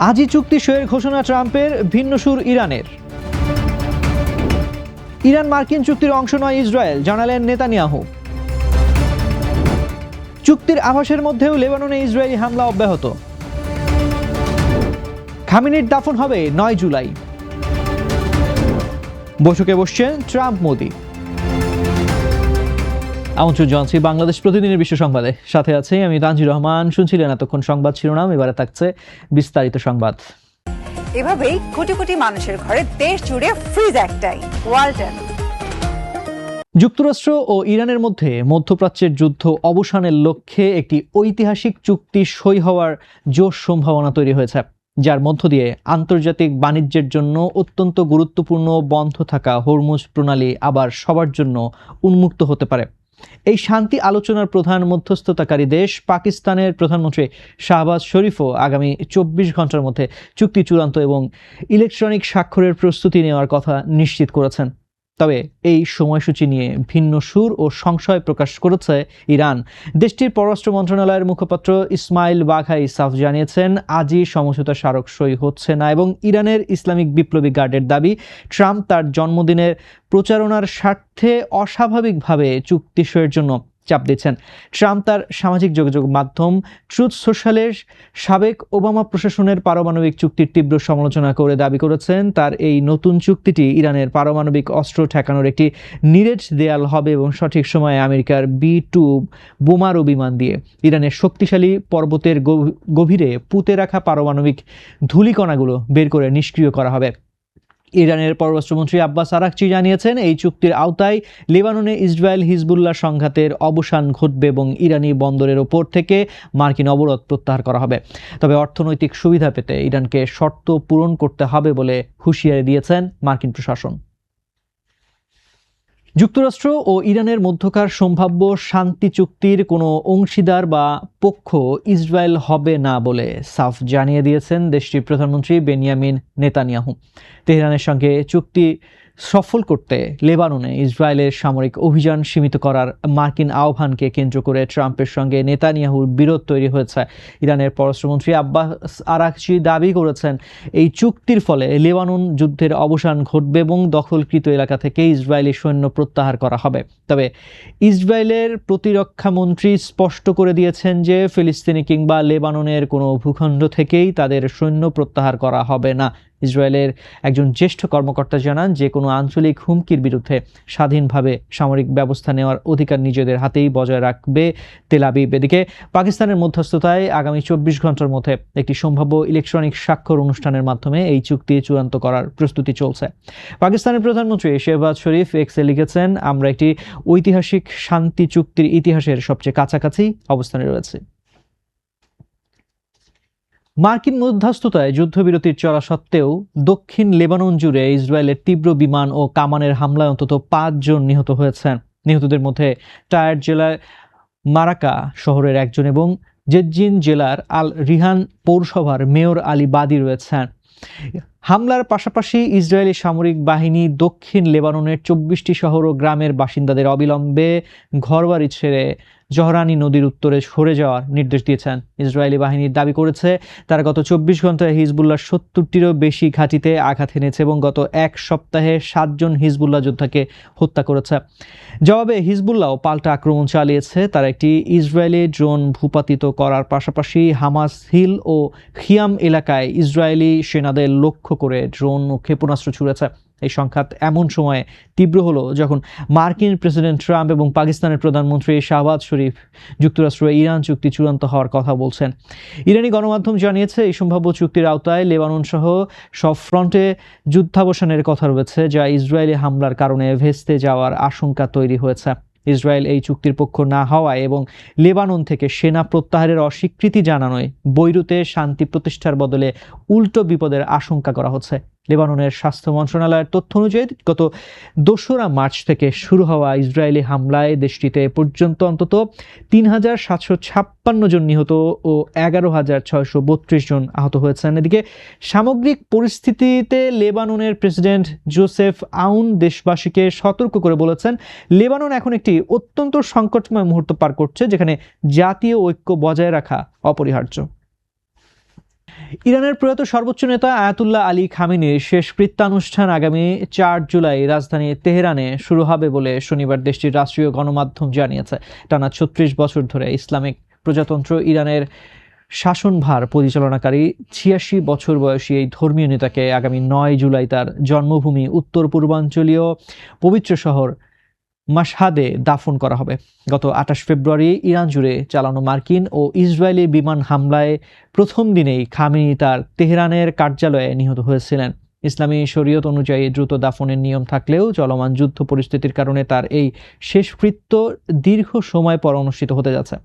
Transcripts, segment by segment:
আজই চুক্তি সইয়ের ঘোষণা ট্রাম্পের, ভিন্ন সুর ইরানের। ইরান মার্কিন চুক্তির অংশ নয় ইসরায়েল, জানালেন নেতানিয়াহু। চুক্তির আভাসের মধ্যেও লেবাননে ইসরায়েলি হামলা অব্যাহত। খামেনির দাফন হবে 9 জুলাই। বৈঠকে বসছেন ট্রাম্প মোদি। আমন্ত্রণ জানাচ্ছি বাংলাদেশ প্রতিদিনের বিশ্ব সংবাদে। সাথে আছে আমি তানজির রহমান। শুনছিলেন এতক্ষণ সংবাদ শিরোনাম, এবারে থাকছে বিস্তারিত সংবাদ। এভাবেই কোটি কোটি মানুষের ঘরে দেশ জুড়ে ফ্রিজ একটাই, ওয়ালটন। যুক্তরাষ্ট্র ও ইরানের মধ্যে মধ্যপ্রাচ্যের যুদ্ধ অবসানের লক্ষ্যে একটি ঐতিহাসিক চুক্তি সই হওয়ার জোর সম্ভাবনা তৈরি হয়েছে, যার মধ্য দিয়ে আন্তর্জাতিক বাণিজ্যের জন্য অত্যন্ত গুরুত্বপূর্ণ বন্ধ থাকা হরমুজ প্রণালী আবার সবার জন্য উন্মুক্ত হতে পারে। এই শান্তি আলোচনার প্রধান মধ্যস্থতাকারী দেশ পাকিস্তানের প্রধানমন্ত্রী শাহবাজ শরীফও আগামী 24 ঘন্টার মধ্যে চুক্তি চূড়ান্ত এবং ইলেকট্রনিক স্বাক্ষরের প্রস্তুতি নেওয়ার কথা নিশ্চিত করেছেন। তবে এই সময়সূচি নিয়ে ভিন্ন সুর ও সংশয় প্রকাশ করেছে ইরান। দেশটির পররাষ্ট্র মন্ত্রণালয়ের মুখপাত্র ইসমাইল বাঘাই সাফ জানিয়েছেন, আজই সমঝোতা স্মারক সই হচ্ছে না এবং ইরানের ইসলামিক বিপ্লবী গার্ডের দাবি, ট্রাম্প তার জন্মদিনের প্রচারণার স্বার্থে অস্বাভাবিকভাবে চুক্তি সইয়ের জন্য চাপ দিচ্ছেন। ট্রাম্প তার সামাজিক যোগাযোগ মাধ্যম ট্রুথ সোশ্যালের সাবেক ওবামা প্রশাসনের পারমাণবিক চুক্তির তীব্র সমালোচনা করে দাবি করেছেন, তার এই নতুন চুক্তিটি ইরানের পারমাণবিক অস্ত্র ঠেকানোর একটি নিরেট দেয়াল হবে এবং সঠিক সময়ে আমেরিকার B-2 বোমারু বিমান দিয়ে ইরানের শক্তিশালী পর্বতের গভীরে পুঁতে রাখা পারমাণবিক ধূলিকণাগুলো বের করে নিষ্ক্রিয় করা হবে। ইরানের পররাষ্ট্রমন্ত্রী আব্বাস আরাকচি জানিয়েছেন, এই চুক্তির আওতায় লেবাননে ইসরায়েল হিজবুল্লাহ সংঘাতের অবসান ঘটবে এবং ইরানি বন্দরের ওপর থেকে মার্কিন অবরোধ প্রত্যাহার করা হবে। তবে অর্থনৈতিক সুবিধা পেতে ইরানকে শর্ত পূরণ করতে হবে বলে হুঁশিয়ারি দিয়েছেন মার্কিন প্রশাসন। যুক্তরাষ্ট্র ও ইরানের মধ্যকার সম্ভাব্য শান্তি চুক্তির কোনো অংশীদার বা পক্ষ ইসরায়েল হবে না বলে সাফ জানিয়ে দিয়েছেন দেশটির প্রধানমন্ত্রী বেনিয়ামিন নেতানিয়াহু। তেহরানের সঙ্গে চুক্তি সফল করতে লেবাননে ইসরায়েলের সামরিক অভিযান সীমিত করার মার্কিন আহ্বানকে কেন্দ্র করে ট্রাম্পের সঙ্গে নেতানিয়াহুর বিরোধ তৈরি হয়েছে। ইরানের পররাষ্ট্রমন্ত্রী আব্বাস আরাকচি দাবি করেছেন, এই চুক্তির ফলে লেবানন যুদ্ধের অবসান ঘটবে এবং দখলকৃত এলাকা থেকে ইসরায়েলি সৈন্য প্রত্যাহার করা হবে। তবে ইসরায়েলের প্রতিরক্ষা মন্ত্রী স্পষ্ট করে দিয়েছেন যে ফিলিস্তিনি কিংবা লেবাননের কোনো ভূখণ্ড থেকেই তাদের সৈন্য প্রত্যাহার করা হবে না। ইসরায়েলের একজন জ্যেষ্ঠ কর্মকর্তা জানান, যে কোনো আঞ্চলিক হুমকির বিরুদ্ধে স্বাধীনভাবে সামরিক ব্যবস্থা নেওয়ার অধিকার নিজেদের হাতেই বজায় রাখবে তেল আবিব। এদিকে পাকিস্তানের মধ্যস্থতায় আগামী 24 ঘন্টার মধ্যে একটি সম্ভাব্য ইলেকট্রনিক স্বাক্ষর অনুষ্ঠানের মাধ্যমে এই চুক্তি চূড়ান্ত করার প্রস্তুতি চলছে। পাকিস্তানের প্রধানমন্ত্রী শেহবাজ শরীফ এক্সে লিখেছেন, আমরা একটি ঐতিহাসিক শান্তি চুক্তির ইতিহাসের সবচেয়ে কাছাকাছি অবস্থানে রয়েছে। মার্কিন মধ্যস্থতায় যুদ্ধবিরতির চলা সত্ত্বেও দক্ষিণ লেবানন জুড়ে ইসরায়েলের তীব্র বিমান ও কামানের হামলায় অন্তত 5 জন নিহত হয়েছেন। নিহতদের মধ্যে টায়ার জেলার মারাকা শহরের একজন এবং জেজ্জিন জেলার আল রিহান পৌরসভার মেয়র আলী বাদী রয়েছেন। হামলার পাশাপাশি ইসরায়েলি সামরিক বাহিনী দক্ষিণ লেবাননের 24টি শহর ও গ্রামের বাসিন্দাদের অবিলম্বে ঘরবাড়ি ছেড়ে জহরানি নদীর উত্তরে সরে যাওয়ার নির্দেশ দিয়েছেন। ইসরায়েলি বাহিনীর দাবি করেছে, তারা গত 24 ঘন্টায় হিজবুল্লাহ 70টিরও বেশি ঘাঁটিতে আঘাত এনেছে এবং গত এক সপ্তাহে 7 জন হিজবুল্লাহ যোদ্ধাকে হত্যা করেছে। জবাবে হিজবুল্লাহ পাল্টা আক্রমণ চালিয়েছে। তারা একটি ইসরায়েলি ড্রোন ভূপাতিত করার পাশাপাশি হামাস হিল ও খিয়াম এলাকায় ইসরায়েলি সেনাদের লক্ষ্য করে ড্রোন ও ক্ষেপণাস্ত্র ছুড়েছে। এই সংঘাত এমন সময় তীব্র হলো যখন মার্কিন প্রেসিডেন্ট ট্রাম্প এবং পাকিস্তানের প্রধানমন্ত্রী শাহবাজ শরীফ যুক্তরাষ্ট্র ইরান চুক্তি চূড়ান্ত হওয়ার কথা বলছেন। ইরানি গণমাধ্যম জানিয়েছে, এই সম্ভাব্য চুক্তির আওতায় লেবানন সহ সব ফ্রন্টে যুদ্ধাবসানের কথা রয়েছে, যা ইসরায়েলি হামলার কারণে ভেস্তে যাওয়ার আশঙ্কা তৈরি হয়েছে। ইসরায়েল এই চুক্তির পক্ষ না হওয়ায় এবং লেবানন থেকে সেনা প্রত্যাহারের অস্বীকৃতি জানানোয় বৈরুতে শান্তি প্রতিষ্ঠার বদলে উল্টো বিপদের আশঙ্কা করা হচ্ছে। লেবাননের স্বাস্থ্য মন্ত্রণালয়ের তথ্য অনুযায়ী গত 2রা মার্চ থেকে শুরু হওয়া ইসরায়েলি হামলায় দেশটিতে পর্যন্ত অন্তত 3,756 জন নিহত ও 11,632 জন আহত হয়েছেন। এদিকে সামগ্রিক পরিস্থিতিতে লেবাননের প্রেসিডেন্ট জোসেফ আউন দেশবাসীকে সতর্ক করে বলেছেন, লেবানন এখন একটি অত্যন্ত সংকটময় মুহূর্ত পার করছে, যেখানে জাতীয় ঐক্য বজায় রাখা অপরিহার্য। ইরানের প্রয়াত সর্বোচ্চ নেতা আয়াতুল্লাহ আলী খামেনির শেষকৃত্যানুষ্ঠান আগামী ৪ জুলাই রাজধানী তেহরানে শুরু হবে বলে শনিবার দেশটির রাষ্ট্রীয় গণমাধ্যম জানিয়েছে। টানা ৩৬ বছর ধরে ইসলামিক প্রজাতন্ত্র ইরানের শাসনভার পরিচালনাকারী ৮৬ বছর বয়সী এই ধর্মীয় নেতাকে আগামী ৯ জুলাই তার জন্মভূমি উত্তর পূর্বাঞ্চলীয় পবিত্র শহর মাশহাদে দাফন করা হবে। গত ২৮ ফেব্রুয়ারি ইরান জুড়ে চালানো মার্কিন ও ইসরায়েলি বিমান হামলায় প্রথম দিনেই খামেনি তার তেহরানের কার্যালয়ে নিহত হয়েছিলেন। ইসলামী শরীয়ত অনুযায়ী দ্রুত দাফনের নিয়ম থাকলেও চলমান যুদ্ধ পরিস্থিতির কারণে তার এই শেষকৃত্য দীর্ঘ সময় পর অনুষ্ঠিত হতে যাচ্ছে।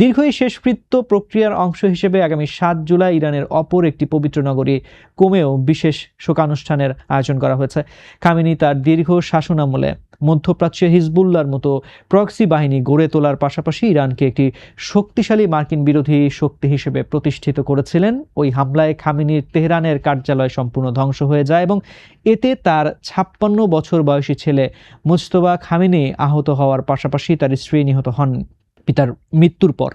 দীর্ঘ এই শেষকৃত্য প্রক্রিয়ার অংশ হিসেবে আগামী ৭ জুলাই ইরানের অপর একটি পবিত্র নগরী কোমেও বিশেষ শোকানুষ্ঠানের আয়োজন করা হয়েছে। খামেনি তার দীর্ঘ শাসনামলে মধ্যপ্রাচ্যে হিজবুল্লাহর মতো প্রক্সি বাহিনী গড়ে তোলার পাশাপাশি ইরানকে একটি শক্তিশালী মার্কিন বিরোধী শক্তি হিসেবে প্রতিষ্ঠিত করেছিলেন। ওই হামলায় খামেনির তেহরানের কার্যালয় সম্পূর্ণ ধ্বংস হয়ে যায় এবং এতে তার ৫৬ বছর বয়সী ছেলে মুজতবা খামেনি আহত হওয়ার পাশাপাশি তার স্ত্রী নিহত হন। পিতার মৃত্যুর পর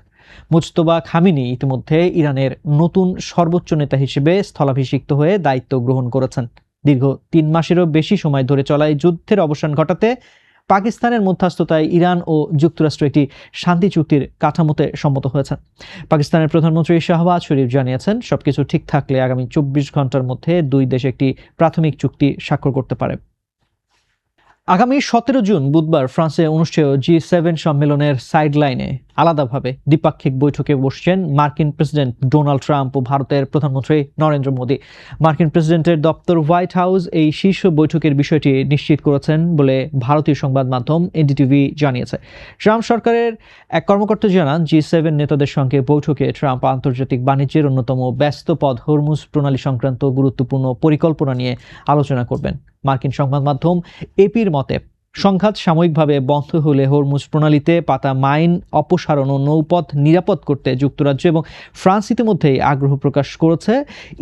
মুজতবা খামেনি ইতিমধ্যে ইরানের নতুন সর্বোচ্চ নেতা হিসেবে স্থলাভিষিক্ত হয়ে দায়িত্ব গ্রহণ করেছেন। দীর্ঘ ৩ মাসেরও বেশি সময় ধরে চলা এই যুদ্ধের অবসান ঘটাতে পাকিস্তানের মধ্যস্থতায় ইরান ও যুক্তরাষ্ট্র একটি শান্তি চুক্তির কাঠামোতে সম্মত হয়েছেন। পাকিস্তানের প্রধানমন্ত্রী শাহবাজ শরীফ জানিয়েছেন, সবকিছু ঠিক থাকলে আগামী ২৪ ঘন্টার মধ্যে দুই দেশ একটি প্রাথমিক চুক্তি স্বাক্ষর করতে পারে। আগামী ১৭ জুন বুধবার ফ্রান্সে অনুষ্ঠেয় G7 সম্মেলনের সাইডলাইনে আলাদাভাবে দ্বিপাক্ষিক বৈঠকে বসছেন মার্কিন প্রেসিডেন্ট ডোনাল্ড ট্রাম্প ও ভারতের প্রধানমন্ত্রী নরেন্দ্র মোদী। মার্কিন প্রেসিডেন্টের দপ্তর হোয়াইট হাউস এই শীর্ষ বৈঠকের বিষয়টি নিশ্চিত করেছেন বলে ভারতীয় সংবাদ মাধ্যম এনডিটিভি জানিয়েছে। ট্রাম্প সরকারের এক কর্মকর্তা জানান, G7 নেতাদের সঙ্গে বৈঠকে ট্রাম্প আন্তর্জাতিক বাণিজ্যের অন্যতম ব্যস্ত পথ হরমুজ প্রণালী সংক্রান্ত গুরুত্বপূর্ণ পরিকল্পনা নিয়ে আলোচনা করবেন। মার্কিন সংবাদ মাধ্যম এপির মতে, সংঘাত সাময়িকভাবে বন্ধ হলে হরমুজ প্রণালীতে পাতা মাইন অপসারণ ও নৌপথ নিরাপদ করতে যুক্তরাজ্য এবং ফ্রান্স ইতিমধ্যেই আগ্রহ প্রকাশ করেছে।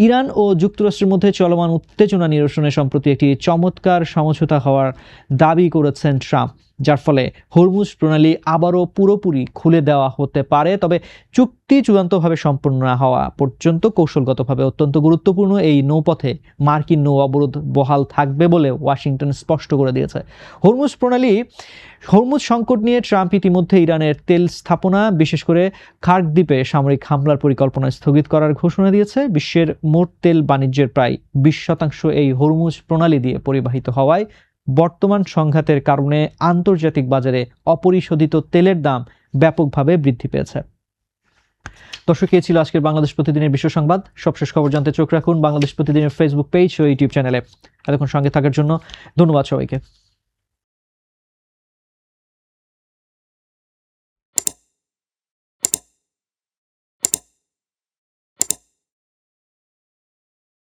ইরান ও যুক্তরাষ্ট্রের মধ্যে চলমান উত্তেজনা নিরসনে সম্প্রতি একটি চমৎকার সমঝোতা হওয়ার দাবি করেছেন ট্রাম্প, যার ফলে হরমুজ প্রণালী আবারও পুরোপুরি খুলে দেওয়া হতে পারে। তবে চুক্তি চূড়ান্তভাবে সম্পন্ন না হওয়া পর্যন্ত কৌশলগতভাবে অত্যন্ত গুরুত্বপূর্ণ এই নৌপথে মার্কিন নৌ অবরোধ বহাল থাকবে বলে ওয়াশিংটন স্পষ্ট করে দিয়েছে। হরমুজ সংকট নিয়ে ট্রাম্প ইতিমধ্যে ইরানের তেল স্থাপনা, বিশেষ করে খার্ক দ্বীপে সামরিক হামলার পরিকল্পনা স্থগিত করার ঘোষণা দিয়েছে। বিশ্বের মোট তেল বাণিজ্যের প্রায় ২০% এই হরমুজ প্রণালী দিয়ে পরিবাহিত হওয়ায় বর্তমান সংঘাতের কারণে আন্তর্জাতিক বাজারে অপরিশোধিত তেলের দাম ব্যাপকভাবে বৃদ্ধি পেয়েছে। দর্শক, এই ছিল আজকের বাংলাদেশ প্রতিদিনের বিশ্ব সংবাদ। সবশেষ খবর জানতে চোখ রাখুন বাংলাদেশ প্রতিদিনের ফেসবুক পেজ ও ইউটিউব চ্যানেলে। এতক্ষণ সঙ্গে থাকার জন্য ধন্যবাদ সবাইকে।